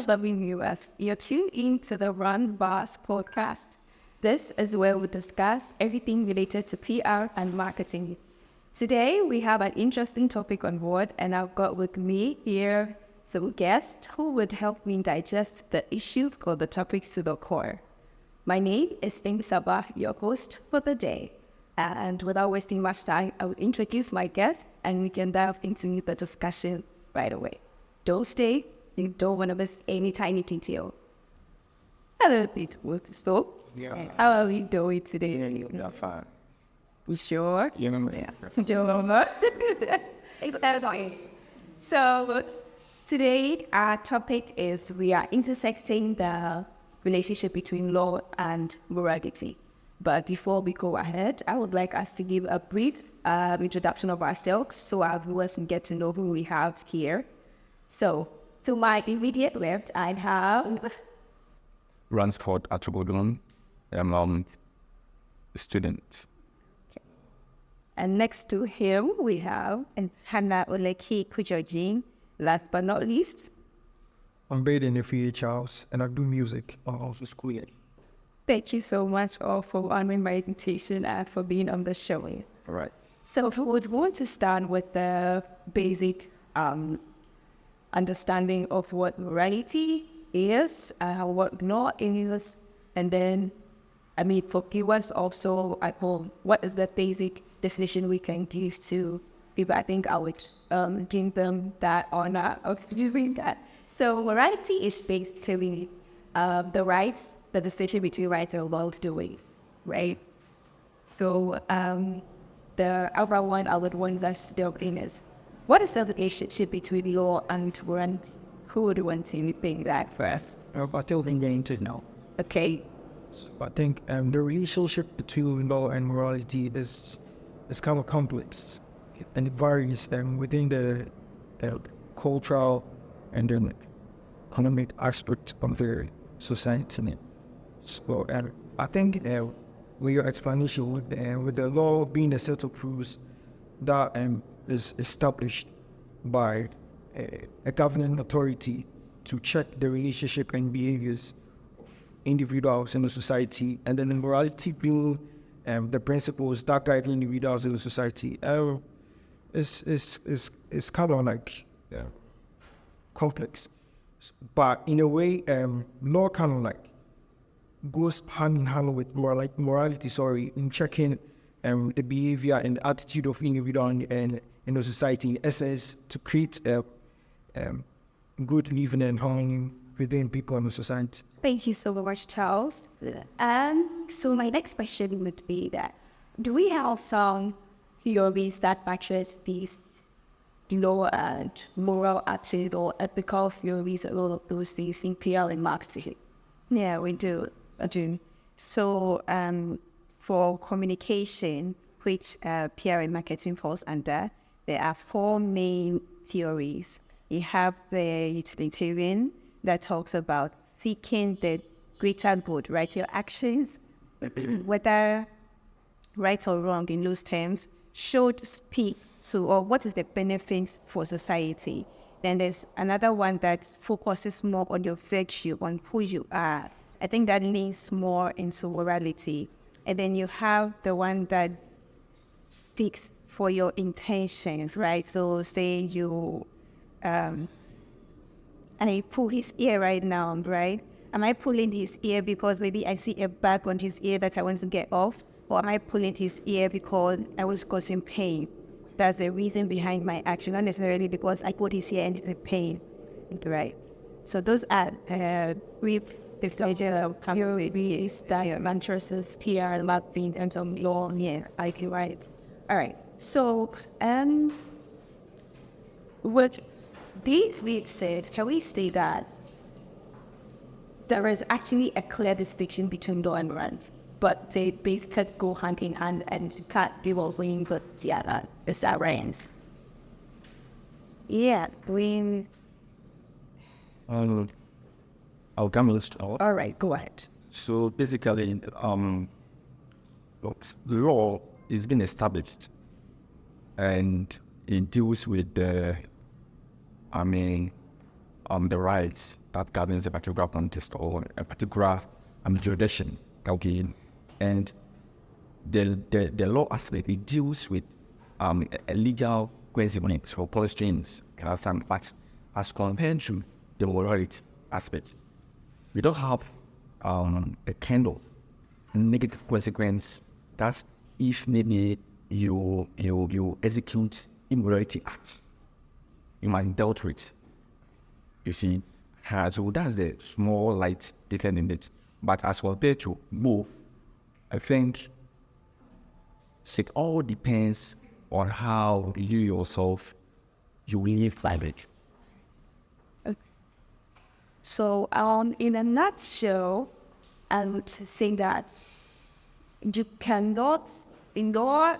loving viewers. You're tuned in to the Run Boss podcast. This is where we discuss everything related to PR and marketing. Today, we have an interesting topic on board, and I've got with me here some guests who would help me digest the issue or the topics to the core. My name is Ing Sabah, your host for the day. And without wasting much time, I will introduce my guest and we can dive into the discussion right away. Don't stay. You don't want to miss any tiny detail. Hello, beautiful. So, how are we doing today? Yeah, fine. We sure? You know, So, today our topic is we are intersecting the relationship between law and morality. But before we go ahead, I would like us to give a brief introduction of ourselves so our viewers can get to know who we have here. So, to my immediate left, I have Ransford Atubodun. I'm a student. And next to him, we have Hannah Oleki Kujojin. Last but not least, I'm based in the FEH house and I do music. I'm also school. thank you so much all for honoring my invitation and for being on the show. All right. So we would want to start with the basic understanding of what morality is, what law is, and then, for viewers also at home, what is the basic definition we can give to people? I think I would give them that honor of doing that. So morality is basically the distinction between right and wrongdoing, right? So the other one I would want us to delve in is, what is the relationship between law and morality? Who would want to think that first? I still think getting to know. Okay. I think the relationship between law and morality is kind of complex, and it varies within the cultural and the economic aspect of the society. So I think with your explanation with the law being a set of rules that is established by a governing authority to check the relationship and behaviors of individuals in the society, and then the morality being the principles that guide individuals in the society, is kind of like complex. But in a way, law kind of like goes hand in hand with morality, in checking the behavior and the attitude of individual and in the society, in essence, to create good living and harmony within people in the society. Thank you so much, Charles. So my next question would be that, do we have some theories that matches these law and moral attitude or ethical theories and all of those things in PR and marketing? Yeah, we do. So for communication, which PR and marketing falls under, there are four main theories. You have the utilitarian that talks about seeking the greater good, right? Your actions, whether right or wrong in those terms, should speak to, or what is the benefits for society. Then there's another one that focuses more on your virtue, on who you are. I think that leans more into morality. And then you have the one that speaks for your intentions, right? So say you, and I pull his ear right now, right? Am I pulling his ear because maybe I see a bag on his ear that I want to get off? Or am I pulling his ear because I was causing pain? That's the reason behind my action, not necessarily because I put his ear and it's a pain, right? So those are brief definition of theories, mantras, PR, and marketing, and some law. Yeah, I can write. All right. So, What these leads said, can we say that there is actually a clear distinction between law and morality, but they basically go hand in hand and can't be also put together? Is that right? yeah, we. I'll come with start. All right, go ahead. So basically, law is being established, and it deals with the the rights that governs a particular context or a particular jurisdiction. Okay, and the law aspect, it deals with a legal consequence for policy as compared to the morality aspect. We don't have a kind of negative consequence that if maybe you execute immorality acts, you might dealt with. You see, so that's the small light difference in it. But as compared to both, I think it all depends on how you yourself you live life. So, in a nutshell, I would say that you cannot, in law,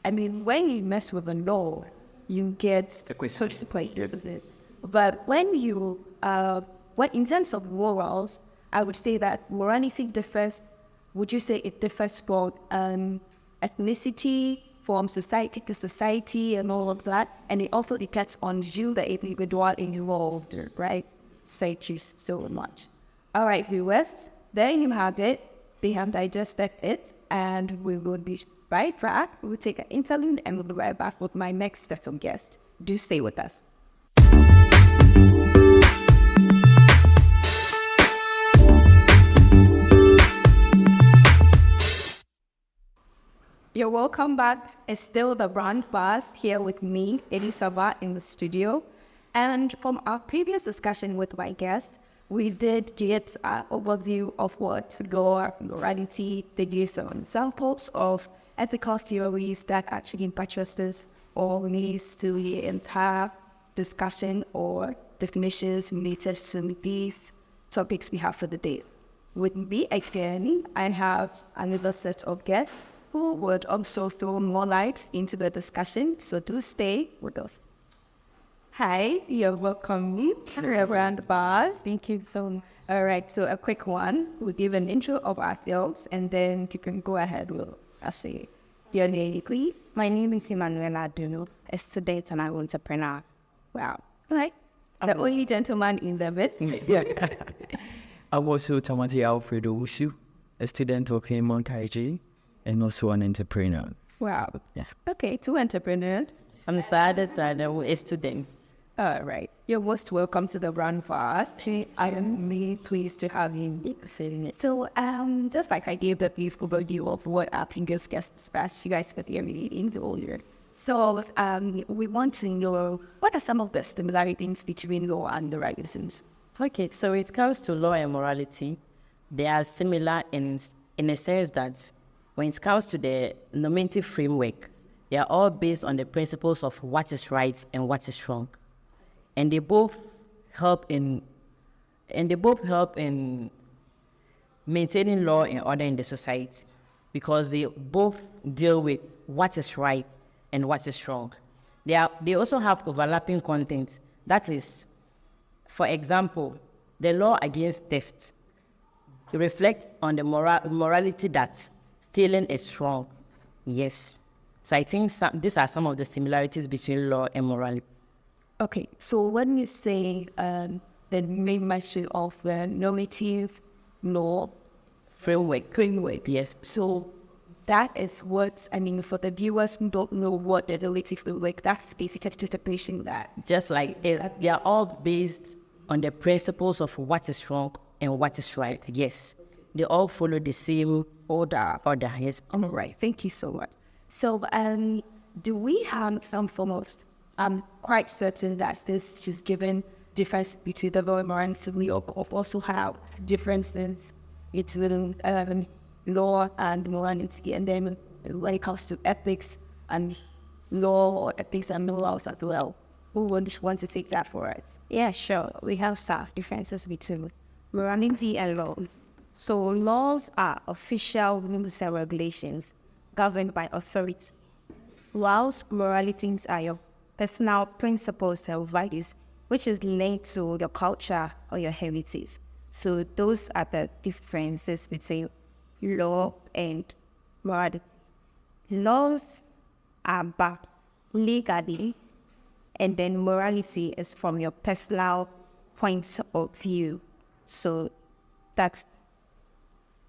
I mean, when you mess with the law, you get consequences. But when you, in terms of morals, I would say that morality differs. Would you say it differs from ethnicity, from society to society, and all of that? And it also depends on you, the individual involved, right? Thank you so much. All right, viewers, there you have it. They have digested it, and we will be right back. We'll take an interlude, and we'll be right back with my next special guest. Do stay with us. You're welcome back. It's still the brand boss here with me, Elisaba, in the studio. And from our previous discussion with my guest, we did get an overview of what law, morality. They gave some examples of ethical theories that actually buttresses or leads to the entire discussion or definitions related to these topics we have for the day. With me again, I have another set of guests who would also throw more light into the discussion, so do stay with us. Hi, you're welcome, Reverend Baz. Thank you so much. All right, so a quick one. We'll give an intro of ourselves, and then you can go ahead with say your name, please. My name is Emanuela Duno, a student and an entrepreneur. Wow. All right. The only gentleman in the midst. I'm also Tamati Alfredo Ushu, a student of Human Kaiji, and also an entrepreneur. Wow. Yeah. Okay, two entrepreneurs. I'm the other side, a student. All right. You're most welcome to the Brand Fast. I am really pleased to have you. So, just like I gave the brief overview of what our previous guests asked you guys for the meeting earlier. So, we want to know what are some of the similarities between law and moralisms? Okay, so it comes to law and morality. They are similar in a sense that when it comes to the normative framework, they are all based on the principles of what is right and what is wrong. And they both help in maintaining law and order in the society, because they both deal with what is right and what is wrong. They also have overlapping content. That is, for example, the law against theft reflects on the morality that stealing is wrong. Yes. So I think these are some of the similarities between law and morality. Okay, so when you say the main measure of the normative law framework, Yes. so that is what, I mean, for the viewers who don't know what the normative framework, that's basically interpretation that. Just like they are all based on the principles of what is wrong and what is right. Yes. They all follow the same order. Yes. All right, thank you so much. So, do we have some form of, I'm quite certain that this just given difference between the law and morality, we also have differences between law and morality, and then when it comes to ethics and law or ethics and morals as well. Who would want to take that for us? Yeah, sure. We have some differences between morality and law. So laws are official rules and regulations governed by authority, whilst moralities are your personal principles and values, which is linked to your culture or your heritage. So those are the differences between law and morality. Laws are backed legally, and then morality is from your personal points of view. So that's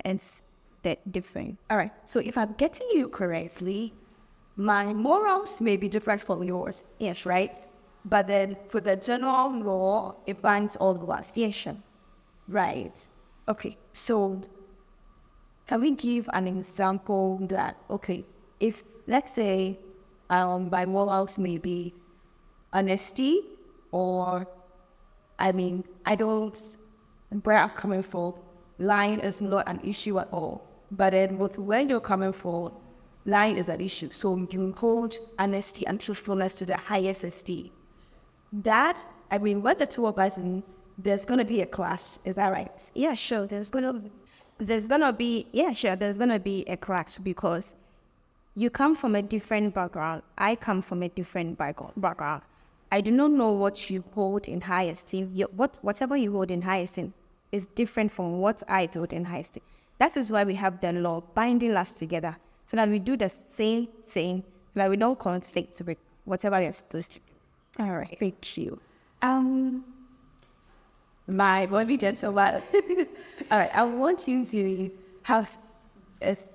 it's the difference. All right. So if I'm getting you correctly, my morals may be different from yours. Yes. Right? But then for the general law, it binds all of us. Yes, sure. Right. Okay. So can we give an example that, okay, if let's say my morals may be honesty, or I don't, where I'm coming from, lying is not an issue at all. But then with where you're coming from, lying is an issue. So you hold honesty and truthfulness to the highest esteem. That, when the two of us, there's going to be a clash. Is that right? Yeah, sure. There's gonna be a clash because you come from a different background. I come from a different background. I do not know what you hold in high esteem. Whatever you hold in high esteem is different from what I hold in high esteem. That is why we have the law binding us together, so that we do the same thing, so that we don't conflict with whatever you're supposed to do. All right, thank you. My lovely gentleman. All right, I want you to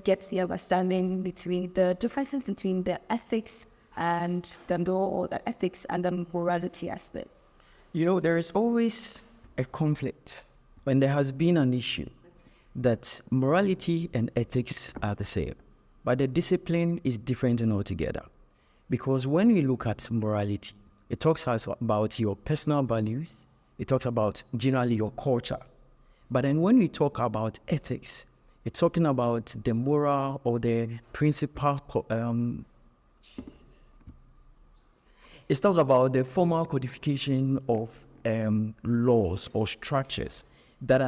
get the understanding between the differences between the ethics and the law, or the ethics and the morality aspect. There is always a conflict when there has been an issue that morality and ethics are the same, but the discipline is different altogether. Because when we look at morality, it talks about your personal values, it talks about generally your culture. But then when we talk about ethics, it's talking about the moral or the principal, it's talking about the formal codification of laws or structures that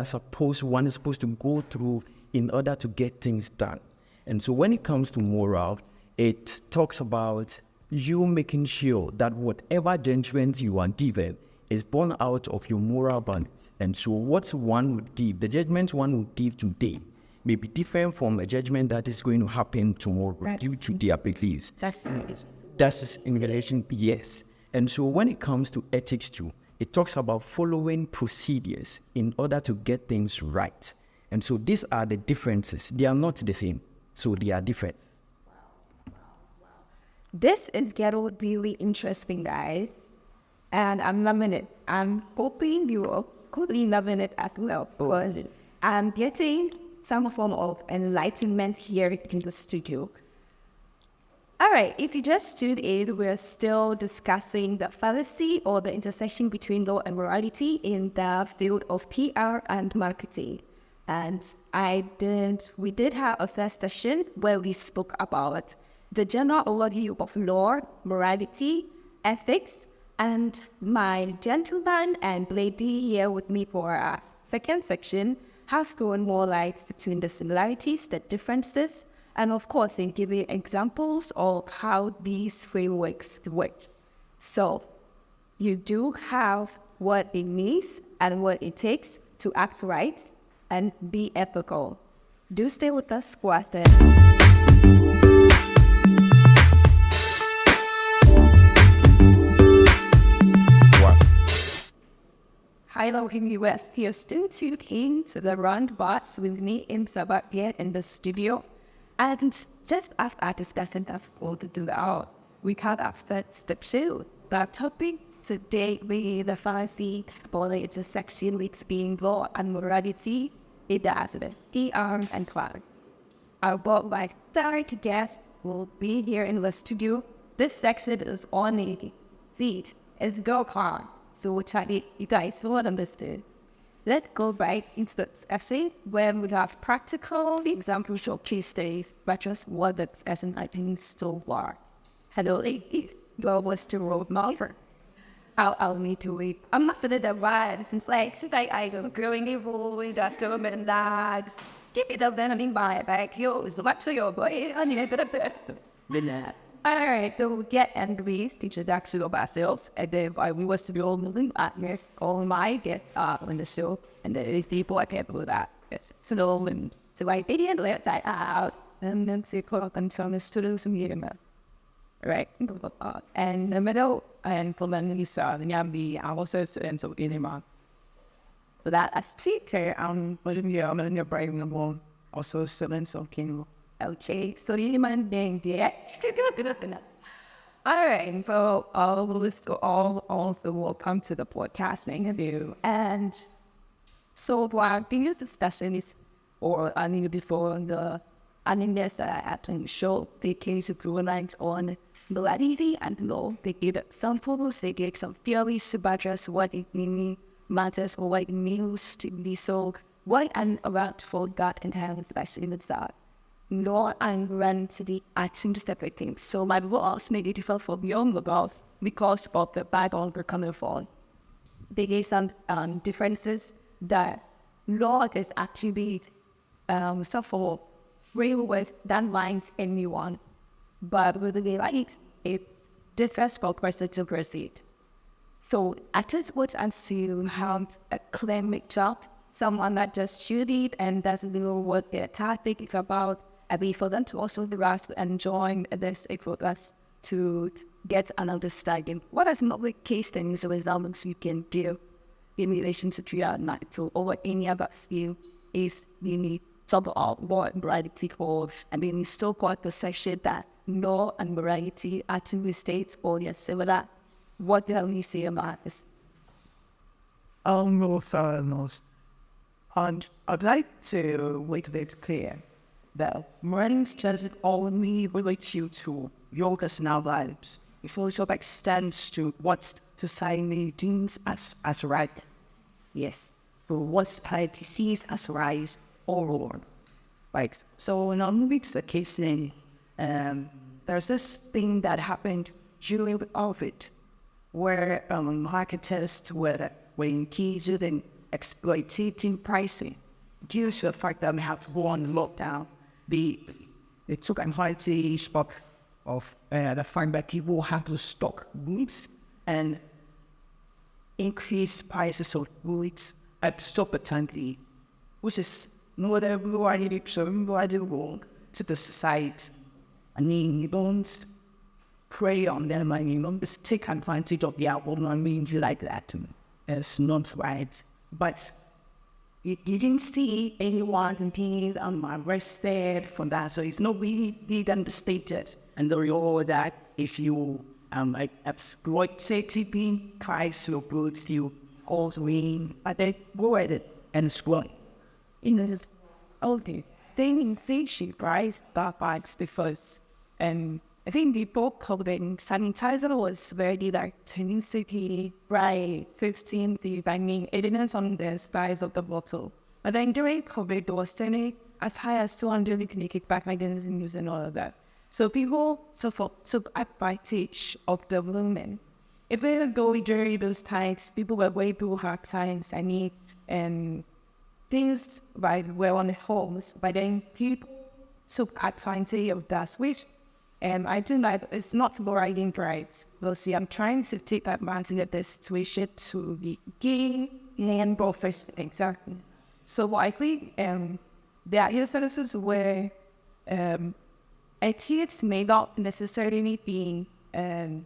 one is supposed to go through in order to get things done. And so when it comes to moral, it talks about you making sure that whatever judgment you are given is born out of your moral values. And so what one would give, the judgment one would give today may be different from a judgment that is going to happen tomorrow due to their beliefs. That's in relation, yes. And so when it comes to ethics too, it talks about following procedures in order to get things right. And so these are the differences. They are not the same, so they are different. This is getting really interesting, guys. And I'm loving it. I'm hoping you're completely loving it as well, because I'm getting some form of enlightenment here in the studio. All right, if you just tuned in, we're still discussing the fallacy or the intersection between law and morality in the field of PR and marketing. And we did have a first session where we spoke about the general overview of law, morality, ethics, and my gentleman and lady here with me for our second section have thrown more light between the similarities, the differences, and of course in giving examples of how these frameworks work. So you do have what it means and what it takes to act right and be ethical. Do stay with us for after. Hello, US. You're still tuned in to the Roundbox with me in Sabah here in the studio. And just after our discussion has folded out, we cut our first step two. The topic today being the fallacy or the intersection between law and morality in the aspect PR and cloud. My third guest will be here in the studio. This section is on a seat. It's go on. So you guys will understand. Let's go right into the discussion where we have practical examples of case studies, but just what the discussion I think so far. Hello, ladies. Well, what's the road marker? I'll need to wait. I'm not feeling that bad. Since like I go growing evil, that's the woman lags. Give me the venom by back. Yo, so much to your boy. I need a bit of that. All right, so we'll get Andre's introduction of ourselves, and then we was to be all moving partners, all my guests on the show, and then the people I can't do that. So I didn't let that out, and then see put up until the students here, right? And the middle, and for the Lisa, and Yambi, I was students of Inima. that a sticker but yeah, I'm gonna bring them on also selling something. Okay, so you man being there. All right, so let's go all also welcome to the podcast interview. And so for our previous discussion is or I mean before the animes that I had on the show, they came to provide on validity and law. They gave examples, they gave some theories to address what it really matters or what it means to be so what and around for that entire especially with that. Law and morality are two separate things. So my laws may be different from your laws because of the background we're coming from. They gave some differences that law is actually for free with that lines anyone. But with the rights, it differs from person to person. So I just would assume have a clinic job, someone that just studied and doesn't know what their topic is about. I mean, for them to also grasp and join this for us to get an understanding. What is not the case then is the results we can do in relation to trial so or any other skill is really talk about what morality for. I mean, it's still quite the section that law and morality are two states or yes, similar. What do we say about this? No, and I'd like to make it clear that morality doesn't only relate you to your personal lives. It also extends to what society deems as right. Yes. So what society sees as right or wrong. Right. So in our movie, it's the case then, there's this thing that happened during COVID where marketers were engaged in exploitating pricing due to the fact that we have one lockdown. They took advantage of the fact that people have to stock goods and increase prices of goods exorbitantly, which is not everybody wrong to the society. I mean, you don't prey on them and you don't just take advantage of their own means like that. It's not right. But you didn't see anyone being arrested for that, so it's not really understated. And the law that if you exploitatively price your goods, you also win, but then go at it and exploit. In this, okay, then inflation price that bites the first, and I think the bulk COVID sanitizer was very like 10 cp, right? 15 I mean, it depends on the size of the bottle. But then during COVID, it was selling as high as 200 liquid back mechanisms and all of that. So people took advantage of the movement. Even though during those times, people were way through hard times, I mean, and things like were on the homes, but then people took advantage of that switch. And I think that it's not morally right. Well, see, I'm trying to take advantage of the situation to be gain and profit exactly. So I think there are instances where atheists may not necessarily be it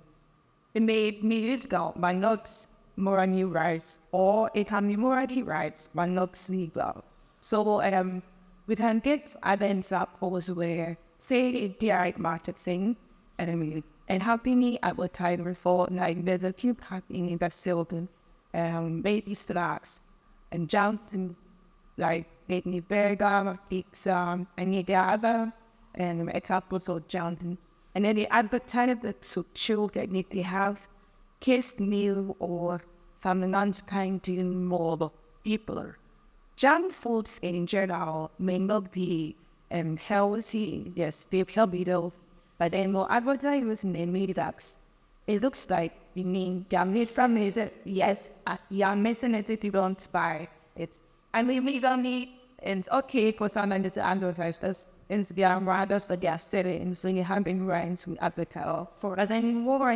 may be legal but not morally right, or it can be morally right but not legal. So we can get other examples where, say, if they are marketing and happily advertising for like there's a few happening that selling baby snacks and jumping like baby burger, pizza, and the other examples of jumping. And then they advertise it to children if they have kids meal or some non-kind more people. Junk foods in general may not be healthy. Yes, they're healthy though, but then more advertising in media it looks like you mean they're made from is yes, you're missing it if you don't buy it. I mean, legally, it's okay for someone to advertise this. Instagram riders that they are selling, so you have been running to advertise for us anymore.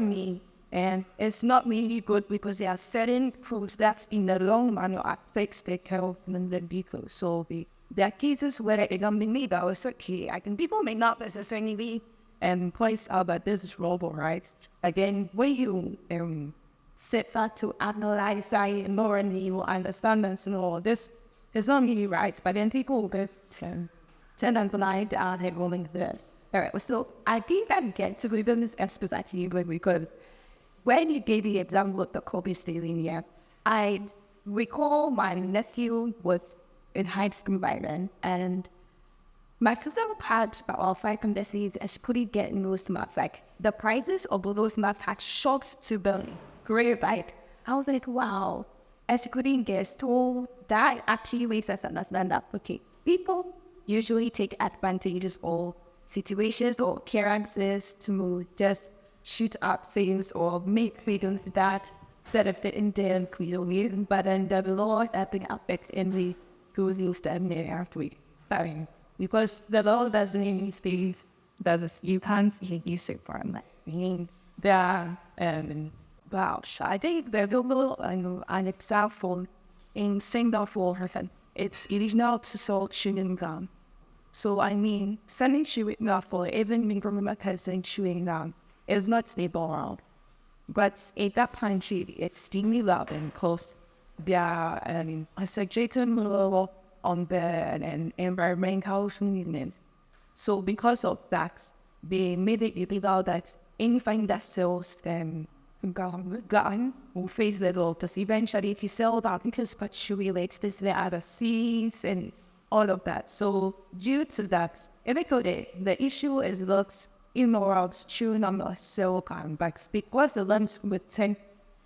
And it's not really good because they are selling foods that's in the long run affects their health and the people. So there are cases where it can be made that was okay. I think people may not necessarily point out that this is wrong, right? Again, when you sit back to analyze it more and you will understand and say, no, this is not really right. But then people just turn and blind as they rolling there. All right, so I think I get to within this episode actually good because when you gave the example of the Kobe Stadium here, I recall my nephew was in high school by then, and my sister had about 500 seeds and she couldn't get those maths. Like the prices of those maths had shot to the great right. I was like, wow. And she couldn't get, so that actually makes us understand that, okay, people usually take advantages of situations or characters to just shoot up things or make videos that benefit in their clearly, but then the law that thing affects every goes used and they have to be. Because the law doesn't really state that you can't use it for meaning that gosh, I think there's a little an example in Singapore. It is not sold chewing gum. So I mean, selling chewing gum for even micrometers selling chewing gum is not stable around. But in that country, it's extremely loud because they are concentrated more on the environmental cleanliness. So because of that, they made it illegal that anything that sells gun will face the law. Because eventually, if you sell that, because relates this the other seas and all of that. So due to that, the issue is not immoral chewing on the cell gun, but because the lungs with 10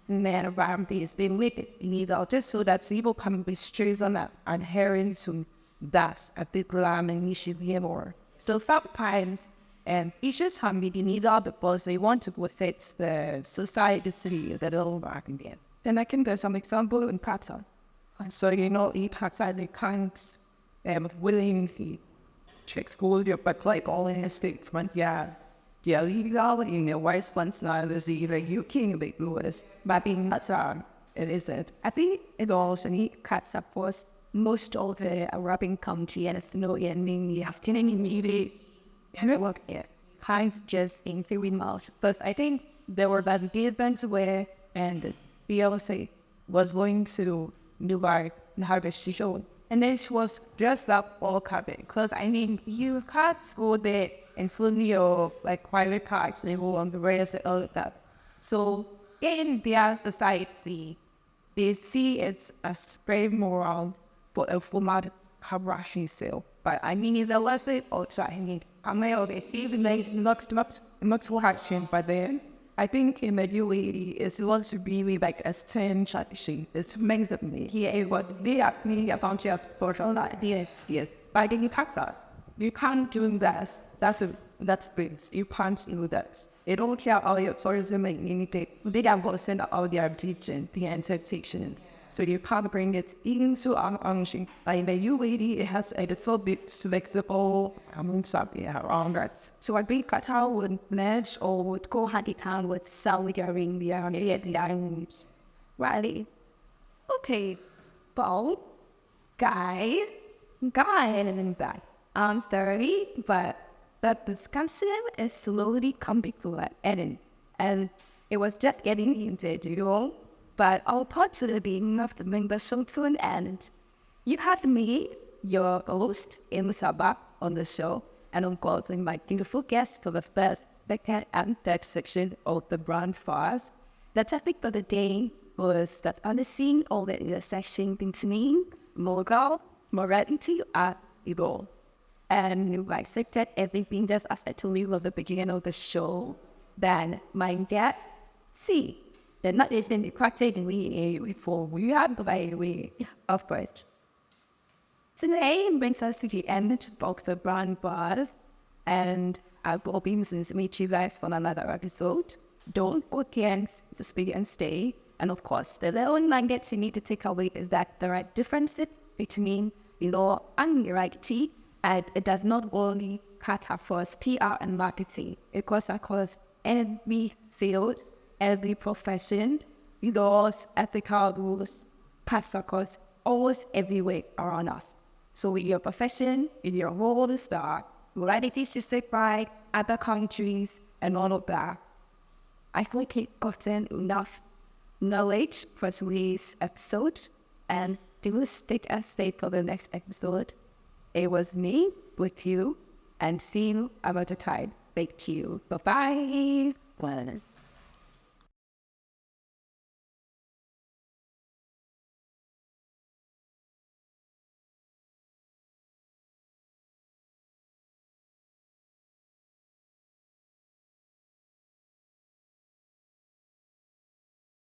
around this, they make it illegal just so that people can be straight on that adhering to that particular issue here more. So sometimes issues can be illegal because they want to protect the society that they're working in. And I think there's some example in Qatar. So in Qatar they can't willingly to expose your but like all in the states, but yeah, legal in the West ones now is either UK or the US, but in Qatar it isn't. I think it also cuts up was most of the Arabian country and it's no mainly have seen any media work kinds just in theory mouth. But I think there were that events where and Beyonce was going to Dubai and have a show. And then she was dressed up all covered. Because I mean, you can't go there and suddenly your like private cars and go on the rails and all of that. So in their society, they see it as very moral for a format Habrashi sale. But I mean, if there was it also, I mean, I may always even it's not so action, but then I think in the UAE, it wants to be like a stand championship. It's amazing. Here, what they ask me about your social ideas. Yes. But in Qatar, you can't do that. That's things. You can't do that. They don't care about your tourism and anything. They are going to send out their teaching, the interpretations. So you can't bring it into our country. Like in the UAE, it has a little bit flexible around that. So I think Qatar would merge or would go hand in hand with Saudi Arabia and the Arabs. Right? Okay. Well, guys, I'm sorry, but that discussion is slowly coming to an end. And it was just getting heated, But I'll possibly enough to bring the show to an end. You had me, your host, in Sabah, on the show, and of course, with my beautiful guest for the first, second, and third section of the brand fast. The topic for the day was that understanding all the intersection between moral, morality, and evil. And I accepted everything just as I told you at the beginning of the show. Then my guest, see. They're not listening to practically before we have we of course. Today brings us to the end of the brand bars, and I've been to meet you guys for another episode. Don't forget to speak and stay. And of course, the little nuggets you need to take away is that there are differences between law and morality, and it does not only cut across PR and marketing. It goes across every field, every profession, laws, ethical rules, pass across almost everywhere around us. So in your profession, in your role as star, morality should sit by other countries and all of that. I think it's gotten enough knowledge for today's episode, and do stay for the next episode. It was me with you, and see you another time. Thank you. Bye-bye. Well,